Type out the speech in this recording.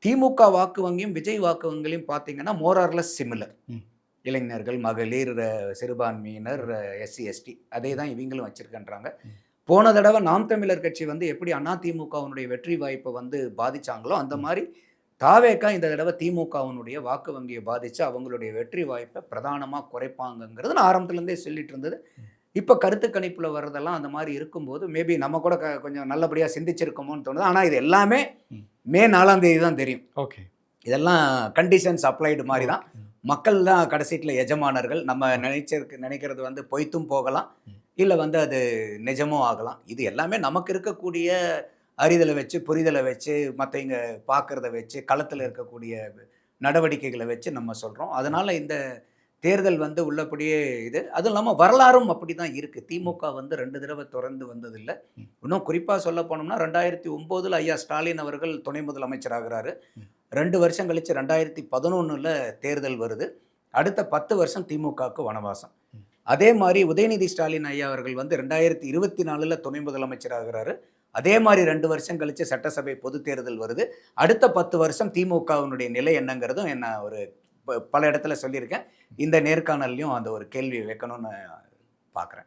திமுக வாக்கு வங்கியும், விஜய் வாக்கு வங்கியும் பார்த்தீங்கன்னா, மோர் ஆர் லெஸ் சிமிலர். இளைஞர்கள், மகளிர், சிறுபான்மையினர், எஸ்சி, எஸ்டி அதே தான் இவங்களும் வச்சிருக்கன்றாங்க. போன தடவை நாம் தமிழர் கட்சி வந்து எப்படி அதிமுகவினுடைய வெற்றி வாய்ப்பை வந்து பாதிச்சாங்களோ, அந்த மாரி தாவேகா இந்த தடவை திமுகவினுடைய வாக்கு வங்கியை பாதிச்சு அவங்களுடைய வெற்றி வாய்ப்பை பிரதானமா குறைப்பாங்கங்கிறது நான் ஆரம்பத்துலேருந்தே சொல்லிட்டு இருந்தது. இப்போ கருத்து கணிப்புல வர்றதெல்லாம் அந்த மாரி இருக்கும்போது, மேபி நம்ம கூட கொஞ்சம் நல்லபடியா சிந்திச்சிருக்கோமோன்னு தோணுது. ஆனா இது எல்லாமே மே 4ஆம் தேதி தான் தெரியும். ஓகே. இதெல்லாம் கண்டிஷன்ஸ் அப்ளைடு மாரி தான். மக்கள் தான் கடைசீட்ல எஜமானர்கள். நம்ம நினைக்கிறது வந்து பொய்த்தும் போகலாம். இல்ல வந்து அது நிஜமும் ஆகலாம். இது எல்லாமே நமக்கு இருக்கக்கூடிய அறிதலை வச்சு, புரிதலை வச்சு, மத்தவங்க பார்க்கறத வச்சு, களத்துல இருக்கக்கூடிய நடவடிக்கைகளை வச்சு நம்ம சொல்றோம். அதனால இந்த தேர்தல் வந்து உள்ளபடியே இது. அதுவும் இல்லாம வரலாறும் அப்படிதான் இருக்கு. திமுக வந்து 2 தடவை தொடர்ந்து வந்ததில்ல. இன்னும் குறிப்பா சொல்ல போனோம்னா 2009ல் ஐயா ஸ்டாலின் அவர்கள் துணை முதலமைச்சர் ஆகுறாரு. 2 வருஷம் கழிச்சு 2011ல தேர்தல் வருது. அடுத்த 10 வருஷம் திமுகவுக்கு வனவாசம். அதே மாதிரி உதயநிதி ஸ்டாலின் ஐயா அவர்கள் வந்து 2024ல் துணை முதலமைச்சர் ஆகுறாரு. அதே மாதிரி 2 வருஷம் கழிச்சு சட்டசபை பொது தேர்தல் வருது. அடுத்த 10 வருஷம் திமுகவினுடைய நிலை என்னங்கிறதும் என்ன ஒரு பல இடத்துல சொல்லியிருக்கேன். இந்த நேர்காணல்லையும் அந்த ஒரு கேள்வி வைக்கணும்னு பார்க்குறேன்.